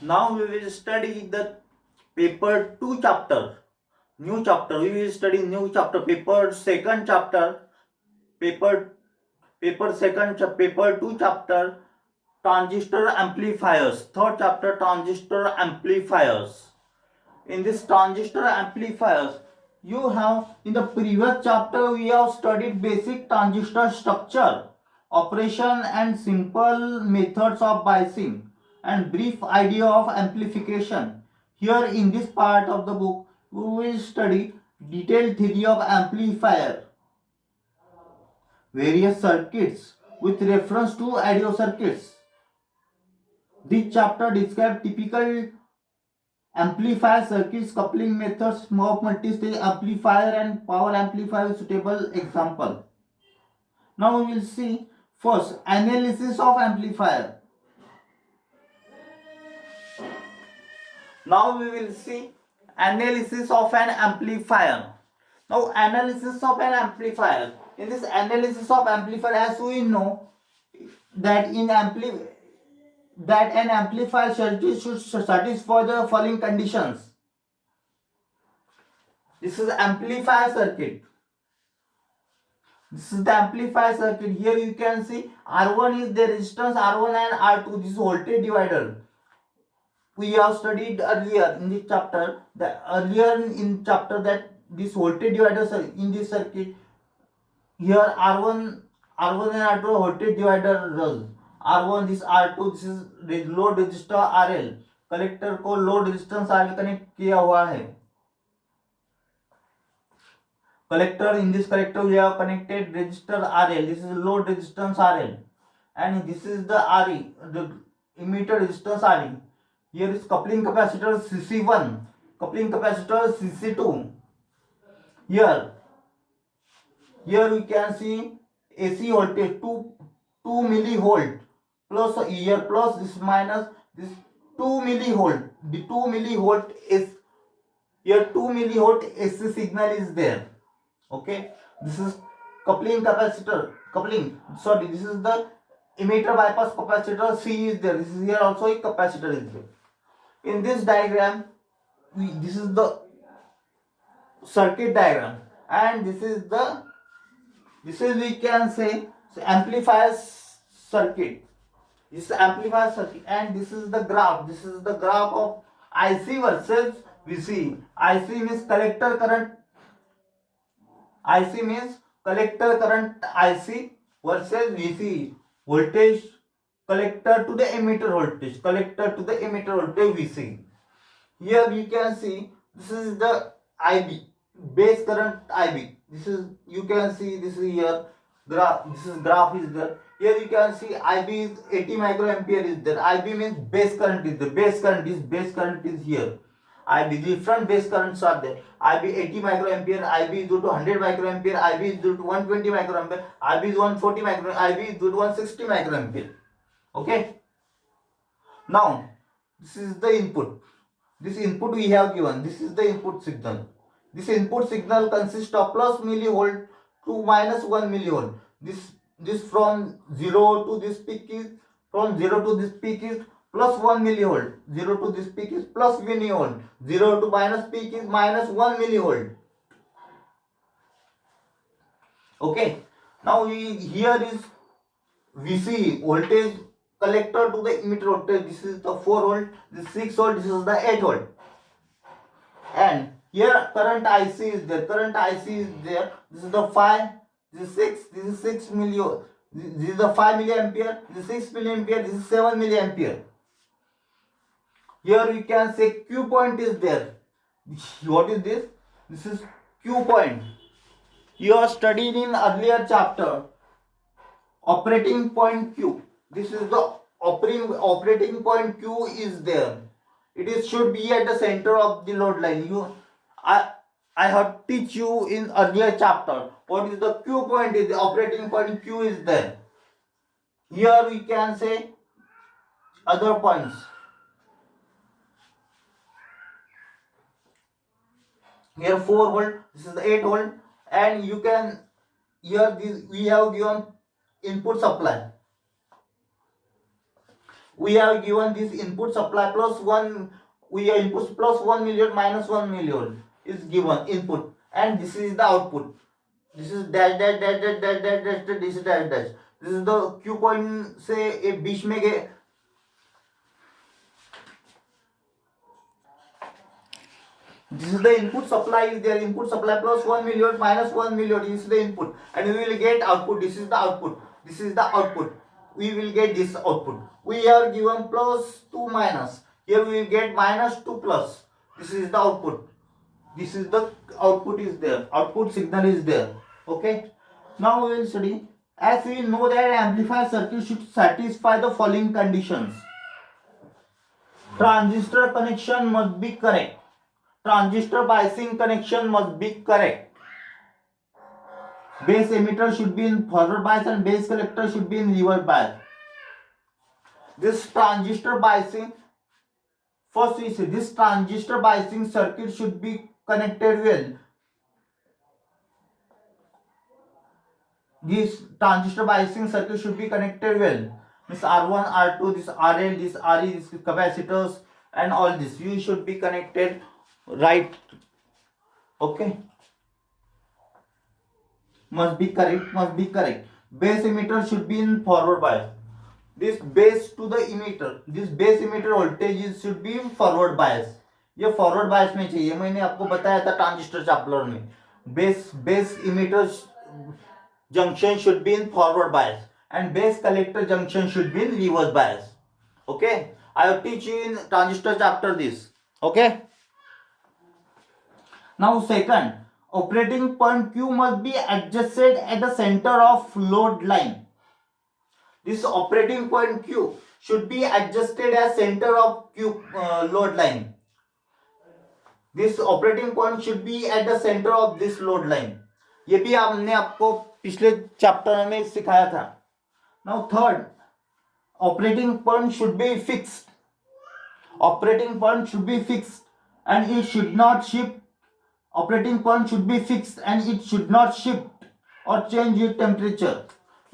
Now we will study the paper 2 chapter. New chapter. We will study new chapter. Paper second chapter. Paper paper 2 chapter. Transistor amplifiers. Third chapter, transistor amplifiers. In this transistor amplifiers, you have in the previous chapter we have studied basic transistor structure, operation and simple methods of biasing and brief idea of amplification. Here in this part of the book we will study detailed theory of amplifier, various circuits with reference to audio circuits. This chapter describes typical amplifier circuits, coupling methods, of multi-stage amplifier and power amplifier suitable example. Now we will see first analysis of amplifier. Now we will see analysis of an amplifier. Now analysis of an amplifier. In this analysis of amplifier, as we know that an amplifier circuit should satisfy the following conditions. This is amplifier circuit. This is the amplifier circuit. Here you can see R1 is the resistance R1 and R2. This is voltage divider. We have studied earlier in this chapter that this voltage divider in this circuit. Here R1 and R2 voltage divider does. R1 this R2 this is load resistor RL. Collector को load resistance RL connect किया हुआ है. Collector, in this collector we have connected resistor RL. This is load resistance RL, and this is the RE, the emitter resistance RE. Here is coupling capacitor CC1, coupling capacitor CC2. Here we can see AC voltage 2 millivolt plus here plus this minus this 2 millivolt. The 2 millivolt is here 2 millivolt AC signal is there. Okay, this is coupling capacitor. This is the emitter bypass capacitor C is there. This is here also a capacitor is there. In this diagram, this is the circuit diagram, and this is we can say amplifier circuit. This is amplifier circuit, and this is the graph. This is the graph of IC versus VC. IC means collector current. IC means collector current IC versus VC, voltage collector to the emitter voltage, VC. Here you can see this is the IB, base current IB. This is you can see this is here graph. This is graph is there. Here you can see IB is 80 microampere is there. IB means base current is there. Base current is here. IB, different base currents are there. IB 80 microampere, IB is due to 100 microampere, IB is due to 120 microampere, IB is 140 microampere, IB is due to 160 microampere. Okay. Now, this is the input. This input we have given. This is the input signal. This input signal consists of plus millivolt to minus 1 millivolt. This from 0 to this peak is plus 1 millivolt. 0 to this peak is plus 1 millivolt. 0 to minus peak is minus 1 millivolt. Okay. Now here is VC, voltage collector to the emitter voltage. This is the 4 volt, this is 6 volt, this is the 8 volt. And here current IC is there. This is the 5, this is 6 millivolt. This is the 5 milliampere, this is 6 milliampere, this is 7 milliampere. Here we can say Q point is there. What is this? This is Q point. You are studied in earlier chapter. Operating point Q. This is the operating point Q is there. It should be at the center of the load line. I have teach you in earlier chapter. What is the Q point? Is the operating point Q is there. Here we can say other points. Here 4 volt, this is the 8 volt, and you can here this we have given input supply. we have given this input supply plus 1, we have input plus 1 million minus 1 million is given input, and this is the output. This is dash dash dash dash dash dash dash dash, this is dash dash. This is the Q point से एक बीच में गए, this is the input supply is there, input supply plus 1 million minus 1 million is the input, and we will get output. This is the output, this is the output, we will get this output. We are given plus 2 minus, here we will get minus 2 plus. This is the output, this is the output is there, output signal is there. Okay, now we will study. As we know that amplifier circuit should satisfy the following conditions. Transistor connection must be correct, transistor biasing connection must be correct, base emitter should be in forward bias and base collector should be in reverse bias. This transistor biasing, first we see this transistor biasing circuit should be connected well. This transistor biasing circuit should be connected well. This R1, R2, this RL, this RE, this capacitors and all this, you should be connected right. Okay, must be correct, must be correct. Base emitter should be in forward bias. This base to the emitter, this base emitter voltage should be forward bias. ये forward bias में चाहिए, मैंने आपको बताया था transistor chapter में. Base emitter junction should be in forward bias and base collector junction should be in reverse bias. Okay, I have teach you in transistor chapter this. Okay, now second, operating point Q must be adjusted at the center of load line. This operating point Q should be adjusted as center of Q load line. This operating point should be at the center of this load line. ये भी हमने आपको पिछले chapter में सिखाया था. Now third, operating point should be fixed, operating point should be fixed and it should not shift. Operating point should be fixed and it should not shift और change with temperature.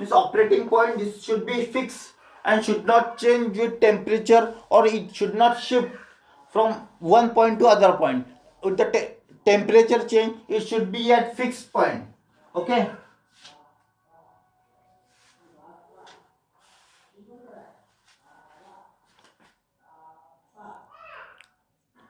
This operating point this should be fixed and should not change with temperature और it should not shift from one point to other point. With the temperature change, it should be at fixed point. Okay.